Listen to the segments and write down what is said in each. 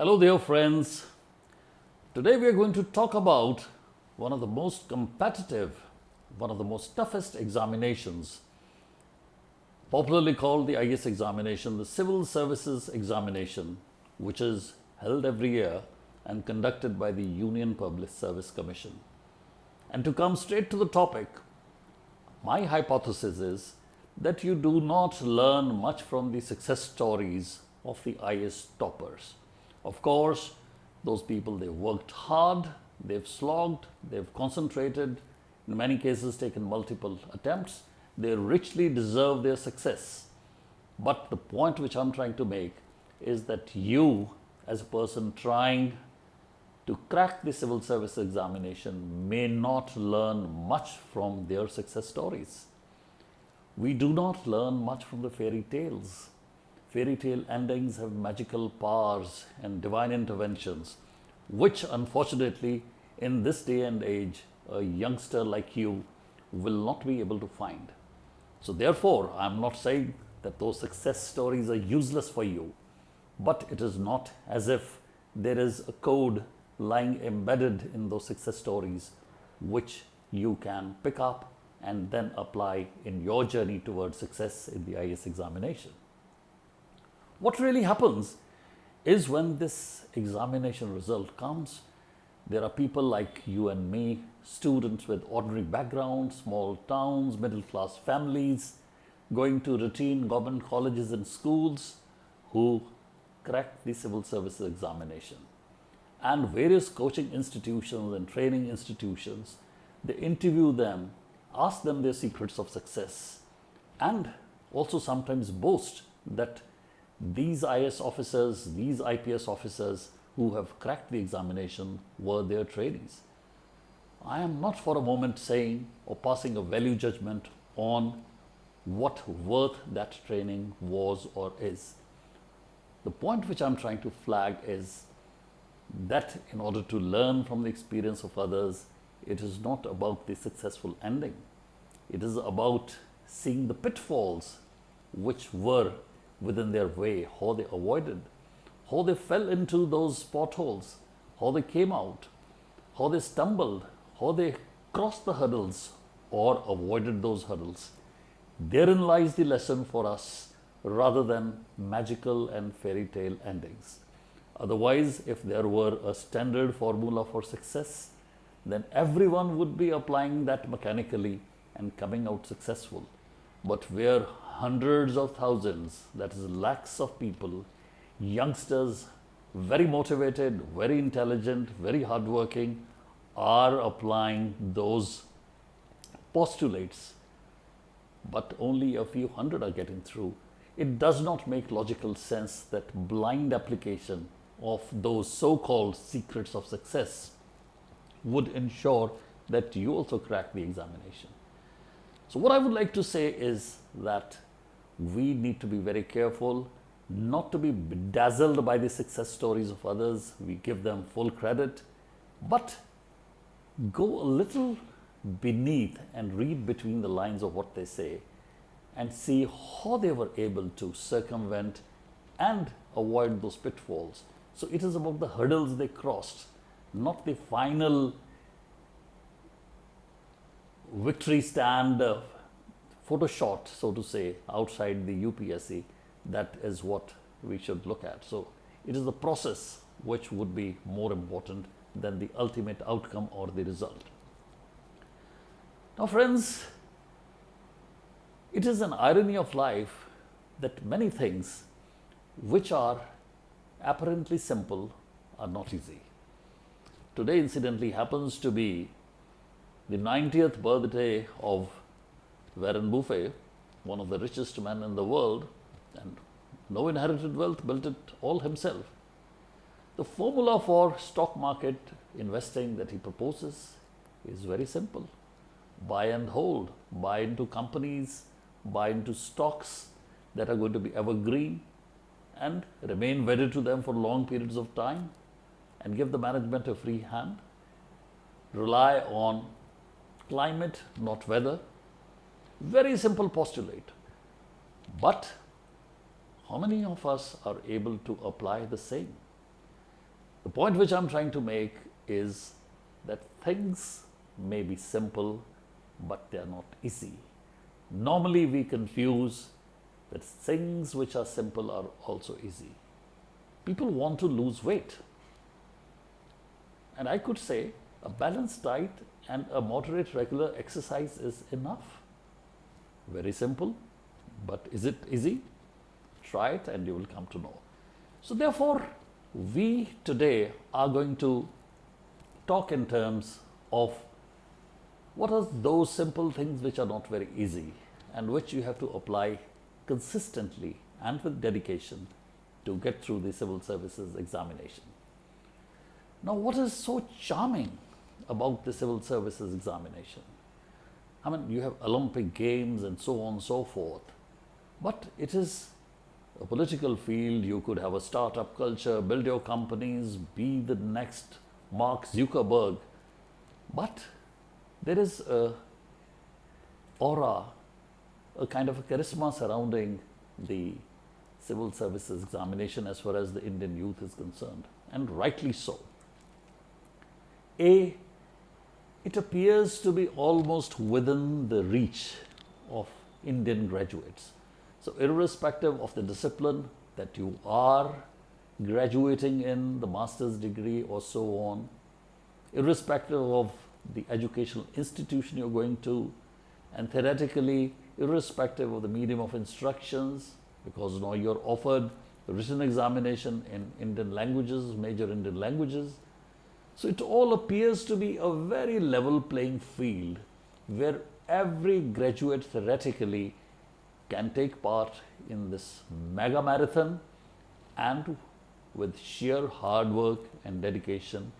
Hello there, friends. Today we are going to talk about one of the most competitive, one of the most toughest examinations, popularly called the IAS examination, the Civil Services Examination, which is held every year and conducted by the Union Public Service Commission. And to come straight to the topic, my hypothesis is that you do not learn much from the success stories of the IAS toppers. Of course, those people, they've worked hard, they've slogged, they've concentrated, in many cases taken multiple attempts. They richly deserve their success. But the point which I'm trying to make is that you, as a person trying to crack the civil service examination, may not learn much from their success stories. We do not learn much from the fairy tales. Fairy tale endings have magical powers and divine interventions, which unfortunately in this day and age, a youngster like you will not be able to find. So therefore, I'm not saying that those success stories are useless for you, but it is not as if there is a code lying embedded in those success stories which you can pick up and then apply in your journey towards success in the IAS examination. What really happens is when this examination result comes, there are people like you and me, students with ordinary backgrounds, small towns, middle class families, going to routine government colleges and schools who crack the civil services examination. And various coaching institutions and training institutions, they interview them, ask them their secrets of success, and also sometimes boast that these IAS officers, these IPS officers who have cracked the examination were their trainees. I am not for a moment saying or passing a value judgment on what worth that training was or is. The point which I'm trying to flag is that in order to learn from the experience of others, it is not about the successful ending. It is about seeing the pitfalls which were within their way, how they avoided, how they fell into those potholes, how they came out, how they stumbled, how they crossed the hurdles or avoided those hurdles. Therein lies the lesson for us rather than magical and fairy tale endings. Otherwise, if there were a standard formula for success, then everyone would be applying that mechanically and coming out successful. But where hundreds of thousands, that is lakhs of people, youngsters, very motivated, very intelligent, very hardworking, are applying those postulates, but only a few hundred are getting through. It does not make logical sense that blind application of those so-called secrets of success would ensure that you also crack the examination. So what I would like to say is that we need to be very careful not to be bedazzled by the success stories of others. We give them full credit, but go a little beneath and read between the lines of what they say and see how they were able to circumvent and avoid those pitfalls. So it is about the hurdles they crossed, not the final victory stand photo shot, so to say, outside the UPSC. That is what we should look at. So it is the process which would be more important than the ultimate outcome or the result. Now friends, it is an irony of life that many things which are apparently simple are not easy. Today incidentally happens to be the 90th birthday of Warren Buffett, one of the richest men in the world, and no inherited wealth, built it all himself. The formula for stock market investing that he proposes is very simple. Buy and hold, buy into companies, buy into stocks that are going to be evergreen and remain wedded to them for long periods of time and give the management a free hand. Rely on climate, not weather. Very simple postulate. But how many of us are able to apply the same? The point which I'm trying to make is that things may be simple, but they are not easy. Normally, we confuse that things which are simple are also easy. People want to lose weight. And I could say a balanced diet and a moderate regular exercise is enough. Very simple, but is it easy? Try it and you will come to know. So therefore, we today are going to talk in terms of what are those simple things which are not very easy and which you have to apply consistently and with dedication to get through the civil services examination. Now, what is so charming about the civil services examination? I mean, you have Olympic Games and so on and so forth, but it is a political field. You could have a startup culture, build your companies, be the next Mark Zuckerberg, but there is a aura, a kind of a charisma surrounding the civil services examination as far as the Indian youth is concerned, and rightly so. It appears to be almost within the reach of Indian graduates. So irrespective of the discipline that you are graduating in, the master's degree or so on, irrespective of the educational institution you're going to, and theoretically, irrespective of the medium of instructions, because now you're offered the written examination in Indian languages, major Indian languages. So it all appears to be a very level playing field where every graduate theoretically can take part in this mega marathon and with sheer hard work and dedication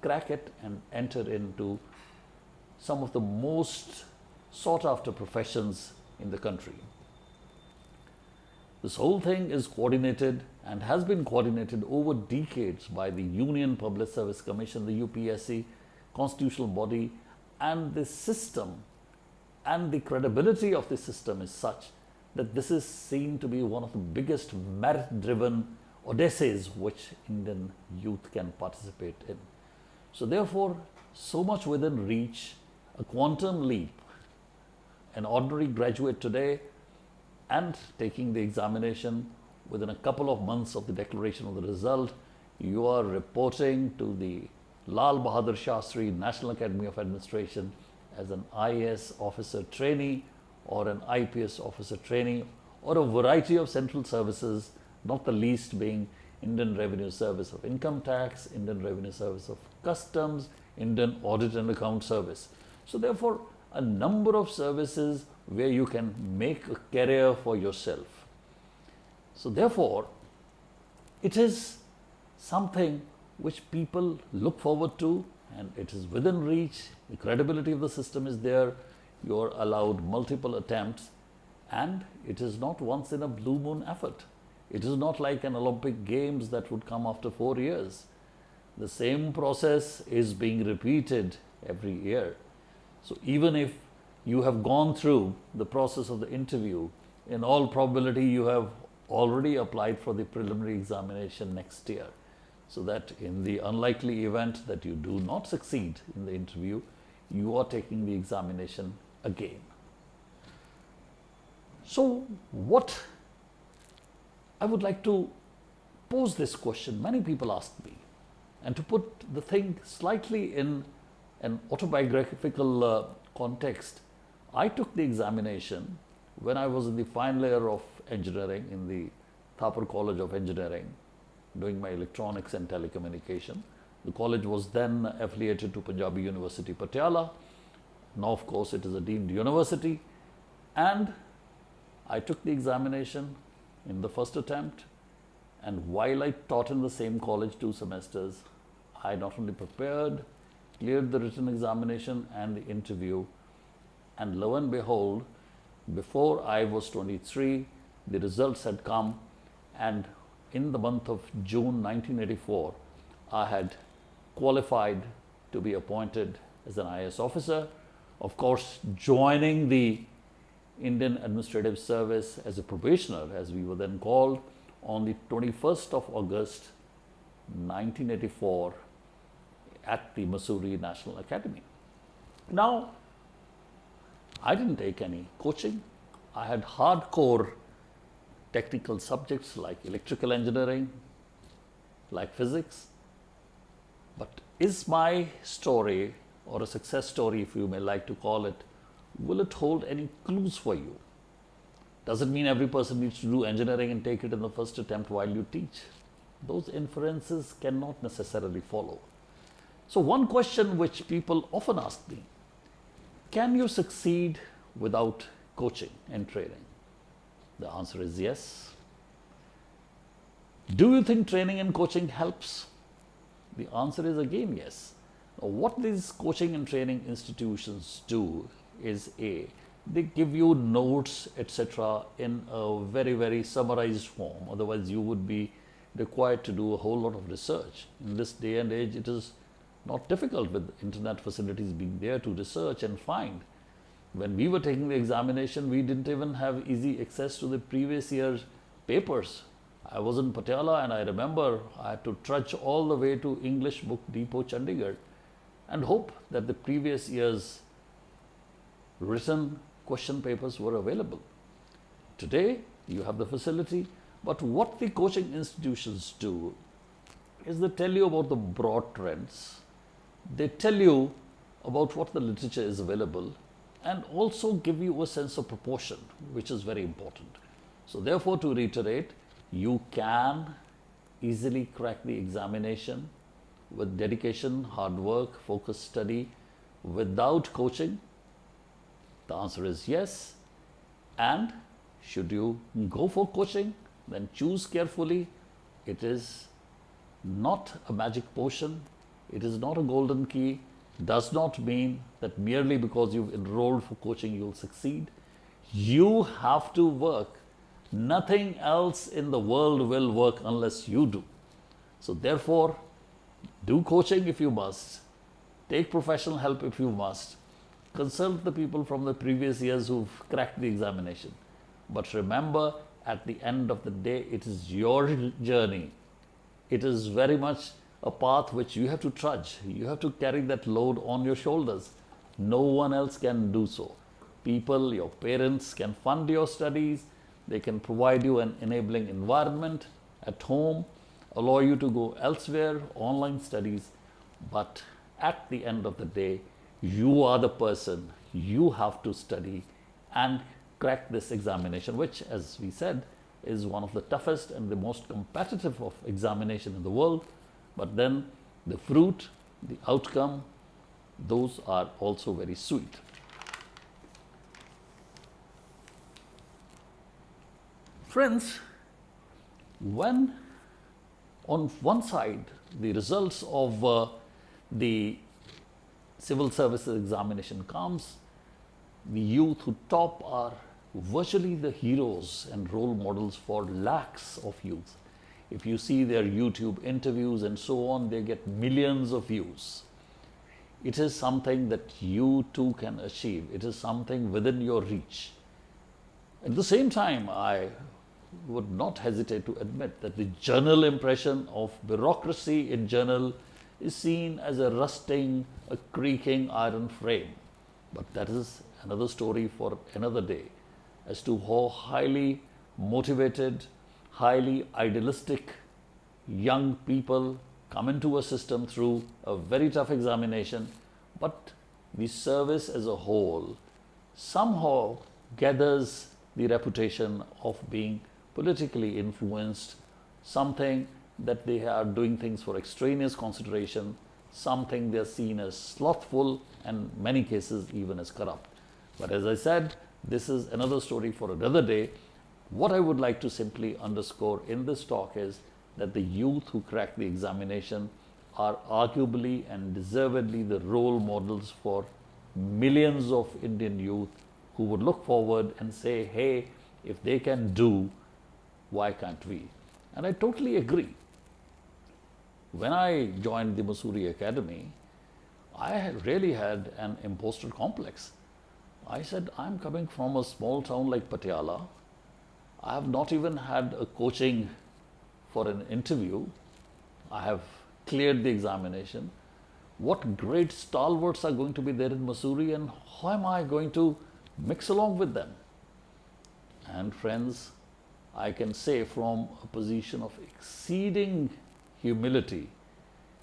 crack it and enter into some of the most sought after professions in the country. This whole thing is coordinated and has been coordinated over decades by the Union Public Service Commission, the UPSC, constitutional body, and the system and the credibility of the system is such that this is seen to be one of the biggest merit-driven odysseys which Indian youth can participate in. So therefore, so much within reach, a quantum leap. An ordinary graduate today and taking the examination within a couple of months of the declaration of the result, you are reporting to the Lal Bahadur Shastri National Academy of Administration as an IAS officer trainee or an IPS officer trainee or a variety of central services, not the least being Indian Revenue Service of Income Tax, Indian Revenue Service of Customs, Indian Audit and Account Service. So therefore, a number of services where you can make a career for yourself. So therefore, it is something which people look forward to and it is within reach. The credibility of the system is there. You are allowed multiple attempts and it is not once in a blue moon effort. It is not like an Olympic Games that would come after 4 years. The same process is being repeated every year. So even if you have gone through the process of the interview, in all probability you have already applied for the preliminary examination next year. So that in the unlikely event that you do not succeed in the interview, you are taking the examination again. So what I would like to pose this question, many people ask me, and to put the thing slightly in an autobiographical context, I took the examination when I was in the final year of engineering in the Thapar College of Engineering, doing my electronics and telecommunication. The college was then affiliated to Punjabi University, Patiala. Now, of course, it is a deemed university. And I took the examination in the first attempt. And while I taught in the same college 2 semesters, I not only prepared, cleared the written examination and the interview. And lo and behold, before I was 23, the results had come. And in the month of June 1984, I had qualified to be appointed as an IAS officer. Of course, joining the Indian Administrative Service as a probationer, as we were then called, on the 21st of August 1984 at the Missouri National Academy. Now, I didn't take any coaching. I had hardcore technical subjects like electrical engineering, like physics. But is my story, or a success story if you may like to call it, will it hold any clues for you? Does it mean every person needs to do engineering and take it in the first attempt while you teach? Those inferences cannot necessarily follow. So one question which people often ask me, can you succeed without coaching and training? The answer is yes. Do you think training and coaching helps? The answer is again yes. Now, what these coaching and training institutions do is they give you notes, etc., in a very, very summarized form. Otherwise, you would be required to do a whole lot of research. In this day and age, it is not difficult with internet facilities being there to research and find. When we were taking the examination, we didn't even have easy access to the previous year's papers. I was in Patiala and I remember I had to trudge all the way to English Book Depot, Chandigarh, and hope that the previous year's written question papers were available. Today, you have the facility, but what the coaching institutions do is they tell you about the broad trends. They tell you about what the literature is available and also give you a sense of proportion, which is very important. So therefore, to reiterate, you can easily crack the examination with dedication, hard work, focused study without coaching. The answer is yes. And should you go for coaching, then choose carefully. It is not a magic potion. It is not a golden key. Does not mean that merely because you've enrolled for coaching, you'll succeed. You have to work. Nothing else in the world will work unless you do. So therefore, do coaching if you must. Take professional help if you must. Consult the people from the previous years who've cracked the examination. But remember, at the end of the day, it is your journey. It is very much a path which you have to trudge. You have to carry that load on your shoulders. No one else can do so. People, your parents can fund your studies. They can provide you an enabling environment at home, allow you to go elsewhere, online studies. But at the end of the day, you are the person. You have to study and crack this examination, which, as we said, is one of the toughest and the most competitive of examination in the world. But then the fruit, the outcome, those are also very sweet. Friends, when on one side the results of the civil services examination comes, the youth who top are virtually the heroes and role models for lakhs of youth. If you see their YouTube interviews and so on, they get millions of views. It is something that you too can achieve. It is something within your reach. At the same time, I would not hesitate to admit that the general impression of bureaucracy in general is seen as a rusting, a creaking iron frame. But that is another story for another day, as to how highly motivated, highly idealistic young people come into a system through a very tough examination, but the service as a whole somehow gathers the reputation of being politically influenced, something that they are doing things for extraneous consideration, something they are seen as slothful, and in many cases even as corrupt. But as I said, this is another story for another day. What I would like to simply underscore in this talk is that the youth who crack the examination are arguably and deservedly the role models for millions of Indian youth who would look forward and say, hey, if they can do, why can't we? And I totally agree. When I joined the Missouri Academy, I really had an imposter complex. I said, I'm coming from a small town like Patiala. I have not even had a coaching for an interview. I have cleared the examination. What great stalwarts are going to be there in Missouri, and how am I going to mix along with them? And friends, I can say from a position of exceeding humility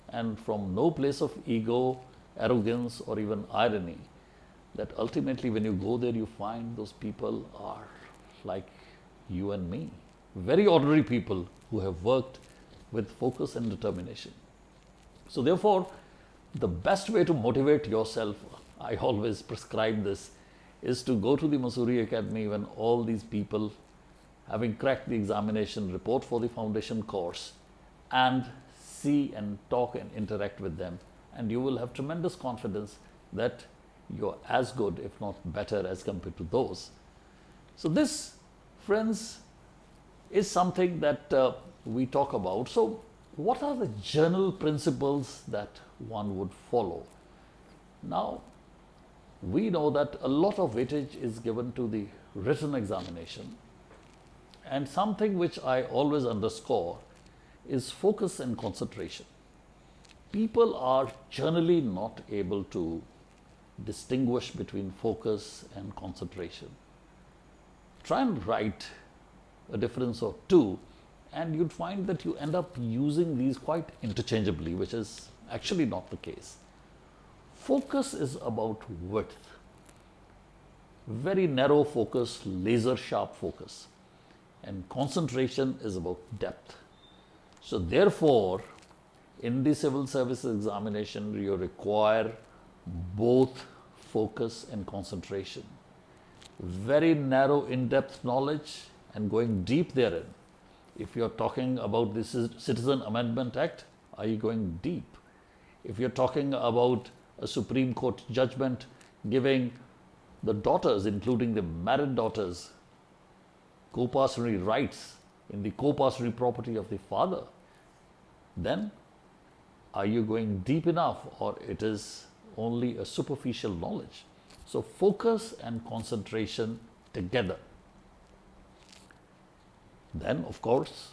and from no place of ego, arrogance, or even irony, that ultimately when you go there, you find those people are like you and me, very ordinary people who have worked with focus and determination. So therefore, the best way to motivate yourself, I always prescribe this, is to go to the Missouri Academy when all these people, having cracked the examination, report for the foundation course and see and talk and interact with them, and you will have tremendous confidence that you're as good, if not better, as compared to those. So this, friends, is something that we talk about. So what are the general principles that one would follow? Now, we know that a lot of weightage is given to the written examination, and something which I always underscore is focus and concentration. People are generally not able to distinguish between focus and concentration. Try and write a difference of two, and you'd find that you end up using these quite interchangeably, which is actually not the case. Focus is about width, very narrow focus, laser sharp focus, and concentration is about depth. So therefore, in the civil services examination, you require both focus and concentration. Very narrow, in-depth knowledge and going deep therein. If you're talking about the Citizen Amendment Act, are you going deep? If you're talking about a Supreme Court judgment giving the daughters, including the married daughters, co-passionary rights in the co-passionary property of the father, then are you going deep enough, or it is only a superficial knowledge? So focus and concentration together. Then, of course,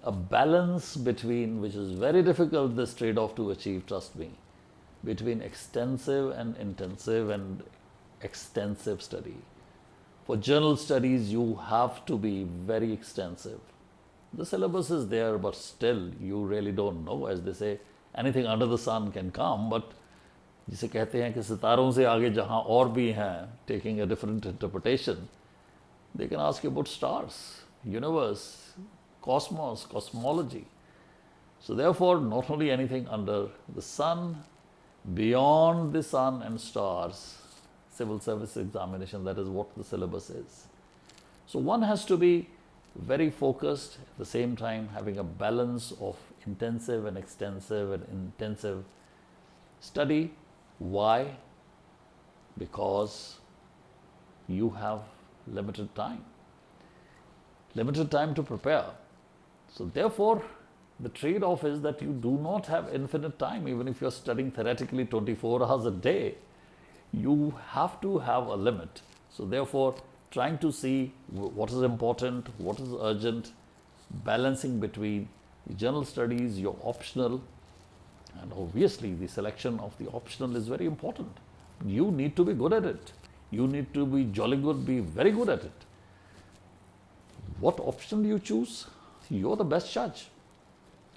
a balance between, which is very difficult, this trade-off to achieve, trust me, between extensive and intensive and extensive study. For journal studies, you have to be very extensive. The syllabus is there, but still you really don't know. As they say, anything under the sun can come, but जिसे कहते हैं कि सितारों से आगे जहाँ और भी हैं, taking a different interpretation, they can ask you about stars, universe, cosmos, cosmology. So therefore, not only anything under the sun, beyond the sun and stars, civil service examination, that is what the syllabus is. So one has to be very focused, at the same time having a balance of intensive and extensive and intensive study. Why? Because you have limited time to prepare. So therefore, the trade-off is that you do not have infinite time. Even if you're studying theoretically 24 hours a day, you have to have a limit. So therefore, trying to see what is important, what is urgent, balancing between the general studies, your optional, and obviously the selection of the optional is very important. You need to be good at it. You need to be jolly good, be very good at it. What option you choose, you're the best judge.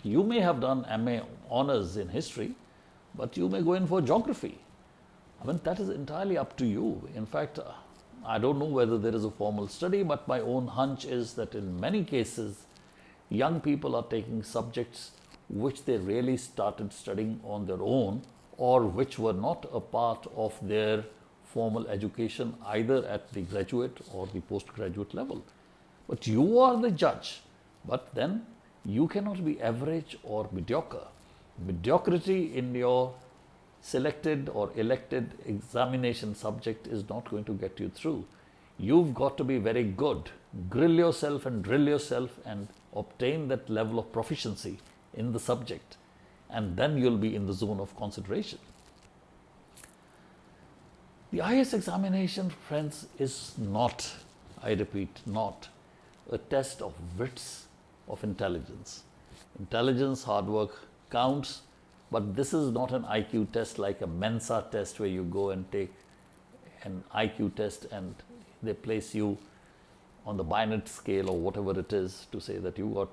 You may have done MA honors in history, but you may go in for geography. I mean, that is entirely up to you. In fact, I don't know whether there is a formal study, but my own hunch is that in many cases, young people are taking subjects which they really started studying on their own, or which were not a part of their formal education either at the graduate or the postgraduate level. But you are the judge. But then you cannot be average or mediocre. Mediocrity in your selected or elected examination subject is not going to get you through. You've got to be very good. Grill yourself and drill yourself and obtain that level of proficiency in the subject, and then you'll be in the zone of concentration. The IAS examination, friends, is not, I repeat, not a test of wits, of intelligence. Intelligence, hard work counts, but this is not an IQ test like a Mensa test where you go and take an IQ test and they place you on the Binet scale or whatever it is to say that you got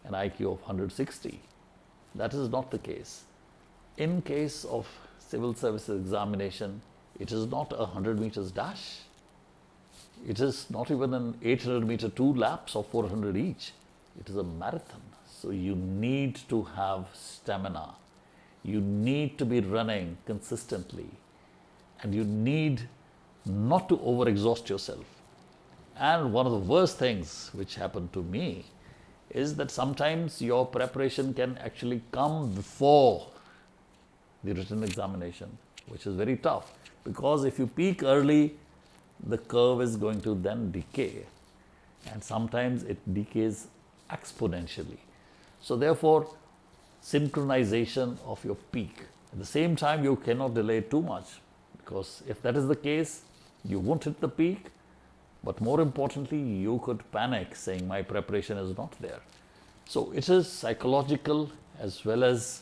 an IQ of 160. That is not the case. In case of civil services examination, it is not a 100 meters dash. It is not even an 800 meter 2 laps or 400 each. It is a marathon. So you need to have stamina. You need to be running consistently. And you need not to overexhaust yourself. And one of the worst things which happened to me is that sometimes your preparation can actually come before the written examination, which is very tough. Because if you peak early, the curve is going to then decay. And sometimes it decays exponentially. So therefore, synchronization of your peak. At the same time, you cannot delay too much, because if that is the case, you won't hit the peak, but more importantly, you could panic saying my preparation is not there. So it is psychological as well as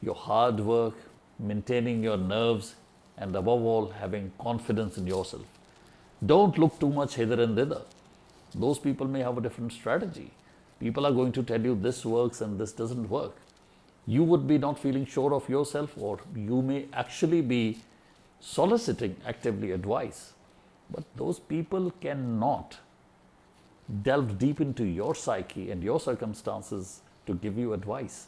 your hard work, maintaining your nerves, and above all, having confidence in yourself. Don't look too much hither and thither. Those people may have a different strategy. People are going to tell you this works and this doesn't work. You would be not feeling sure of yourself, or you may actually be soliciting actively advice. But those people cannot delve deep into your psyche and your circumstances to give you advice.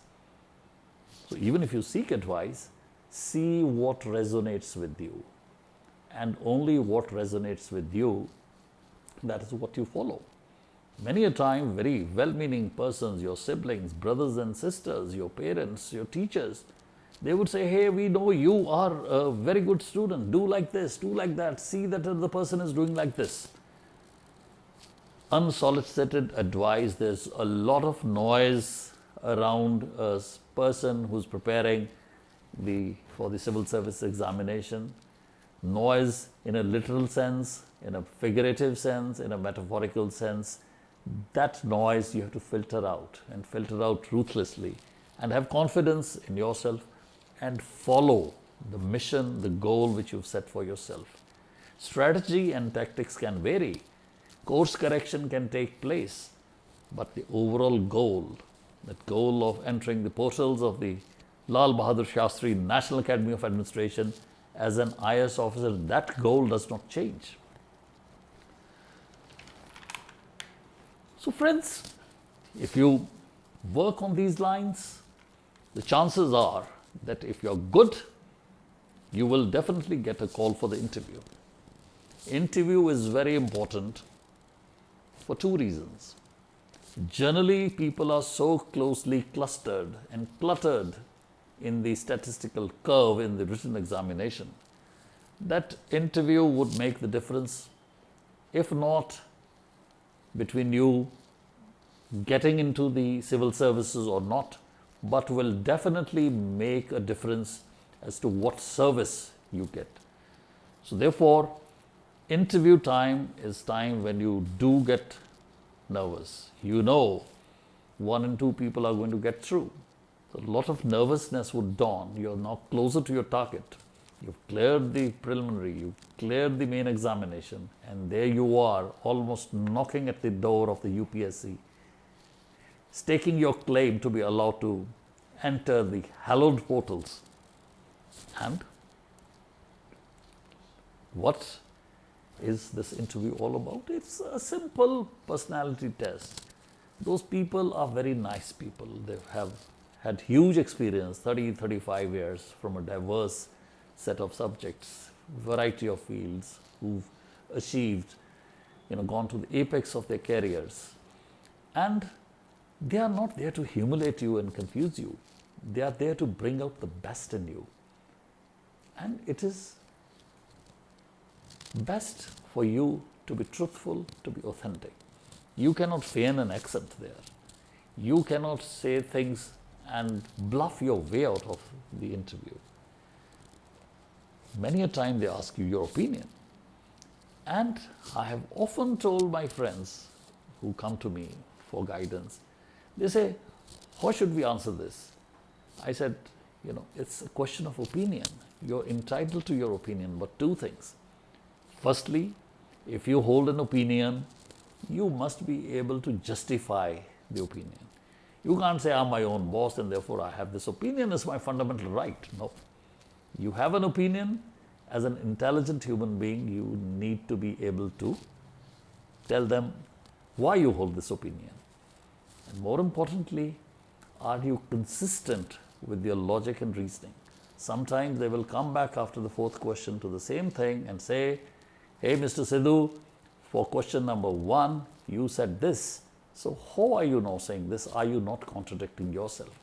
So even if you seek advice, see what resonates with you. And only what resonates with you, that is what you follow. Many a time, very well-meaning persons, your siblings, brothers and sisters, your parents, your teachers, they would say, hey, we know you are a very good student. Do like this, do like that. See that the person is doing like this. Unsolicited advice. There's a lot of noise around a person who's preparing for the civil service examination. Noise in a literal sense, in a figurative sense, in a metaphorical sense. That noise you have to filter out, and filter out ruthlessly, and have confidence in yourself and follow the mission, the goal which you've set for yourself. Strategy and tactics can vary. Course correction can take place, but the overall goal, that goal of entering the portals of the Lal Bahadur Shastri National Academy of Administration as an IAS officer, that goal does not change. So friends, if you work on these lines, the chances are that if you're good, you will definitely get a call for the interview. Interview is very important for two reasons. Generally, people are so closely clustered and cluttered in the statistical curve in the written examination that interview would make the difference, if not between you getting into the civil services or not, but will definitely make a difference as to what service you get. So therefore, interview time is time when you do get nervous. You know 1 and 2 people are going to get through. So a lot of nervousness would dawn. You're now closer to your target. You've cleared the preliminary, you've cleared the main examination, and there you are, almost knocking at the door of the UPSC, staking your claim to be allowed to enter the hallowed portals. And what is this interview all about? It's a simple personality test. Those people are very nice people. They have had huge experience, 30, 35 years from a diverse set of subjects, variety of fields, who've achieved, gone to the apex of their careers. And they are not there to humiliate you and confuse you. They are there to bring out the best in you. And it is best for you to be truthful, to be authentic. You cannot feign an accent there. You cannot say things and bluff your way out of the interview. Many a time they ask you your opinion. And I have often told my friends who come to me for guidance, they say, How should we answer this? I said, it's a question of opinion. You're entitled to your opinion, but two things. Firstly, if you hold an opinion, you must be able to justify the opinion. You can't say, I'm my own boss and therefore I have this opinion, it's my fundamental right. No. You have an opinion. As an intelligent human being, you need to be able to tell them why you hold this opinion. And more importantly, are you consistent with your logic and reasoning? Sometimes they will come back after the fourth question to the same thing and say, hey, Mr. Sidhu, for question number 1, you said this. So how are you now saying this? Are you not contradicting yourself?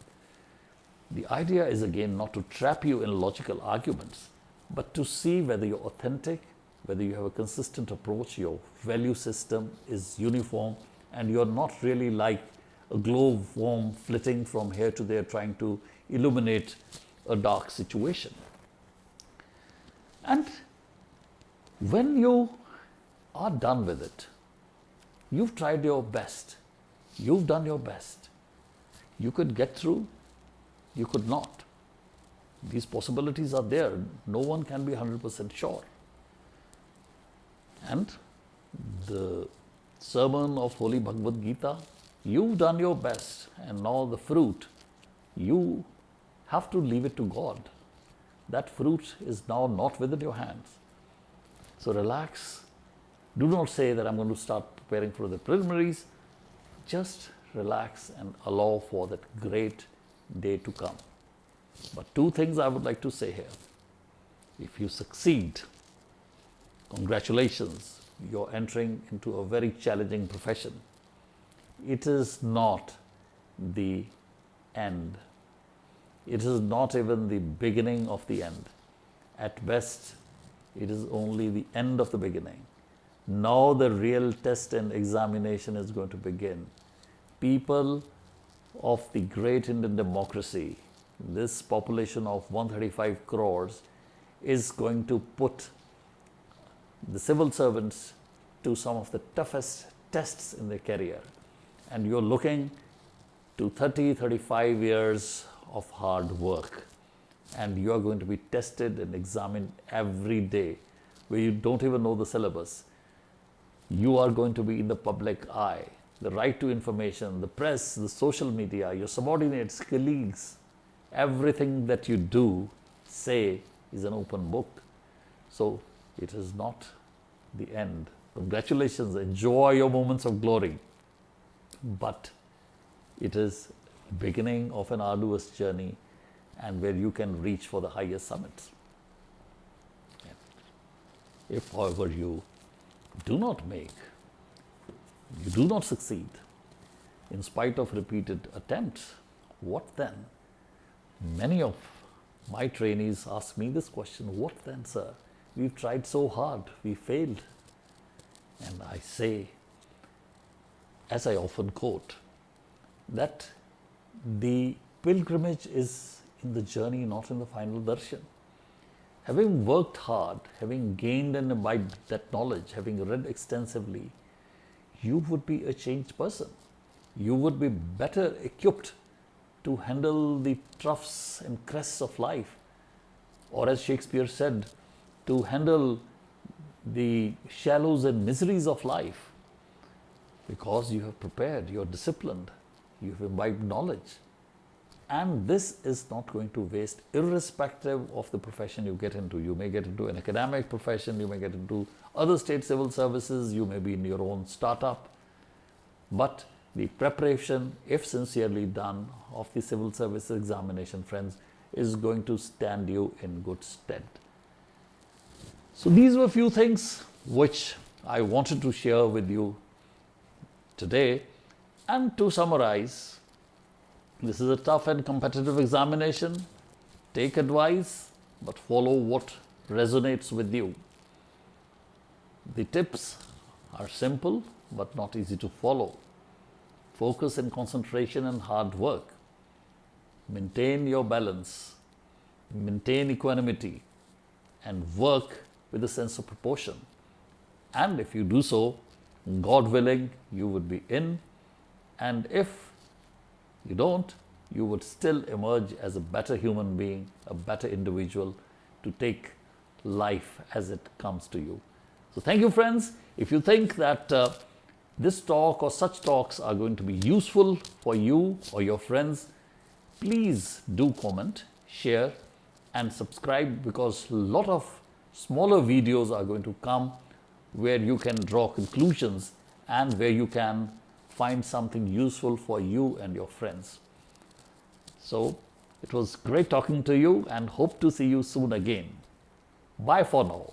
The idea is again not to trap you in logical arguments, but to see whether you're authentic, whether you have a consistent approach, your value system is uniform, and you're not really like a glowworm flitting from here to there trying to illuminate a dark situation. And when you are done with it, you've tried your best, you've done your best. You could get through, you could not. These possibilities are there. No one can be 100% sure. And the sermon of Holy Bhagavad Gita, you've done your best, and now the fruit, you have to leave it to God. That fruit is now not within your hands. So relax. Do not say that I'm going to start preparing for the preliminaries. Just relax and allow for that great day to come. But two things I would like to say here. If you succeed, congratulations, you're entering into a very challenging profession. It is not the end. It is not even the beginning of the end. At best, it is only the end of the beginning. Now the real test and examination is going to begin. People of the great Indian democracy, this population of 135 crores, is going to put the civil servants to some of the toughest tests in their career. And you're looking to 30, 35 years of hard work. And you are going to be tested and examined every day, where you don't even know the syllabus. You are going to be in the public eye. The right to information, the press, the social media, your subordinates, colleagues, everything that you do, say, is an open book. So it is not the end. Congratulations, enjoy your moments of glory. But it is beginning of an arduous journey, and where you can reach for the highest summits. If, however, you do not succeed, in spite of repeated attempts, what then? Many of my trainees ask me this question, what then, sir? We've tried so hard, we failed. And I say, as I often quote, that the pilgrimage is in the journey, not in the final darshan. Having worked hard, having gained and imbibed that knowledge, having read extensively, you would be a changed person. You would be better equipped to handle the troughs and crests of life. Or as Shakespeare said, to handle the shallows and miseries of life. Because you have prepared, you're disciplined, you have imbibed knowledge. And this is not going to waste, irrespective of the profession you get into. You may get into an academic profession, you may get into other state civil services, you may be in your own startup. But the preparation, if sincerely done, of the civil service examination, friends, is going to stand you in good stead. So these were a few things which I wanted to share with you today. And to summarize, this is a tough and competitive examination. Take advice, but follow what resonates with you. The tips are simple, but not easy to follow. Focus and concentration and hard work. Maintain your balance. Maintain equanimity. And work with a sense of proportion. And if you do so, God willing, you would be in. And if you don't, you would still emerge as a better human being, a better individual to take life as it comes to you. So thank you, friends. If you think that this talk or such talks are going to be useful for you or your friends, please do comment, share and subscribe, because a lot of smaller videos are going to come where you can draw conclusions and where you can find something useful for you and your friends. So it was great talking to you and hope to see you soon again. Bye for now.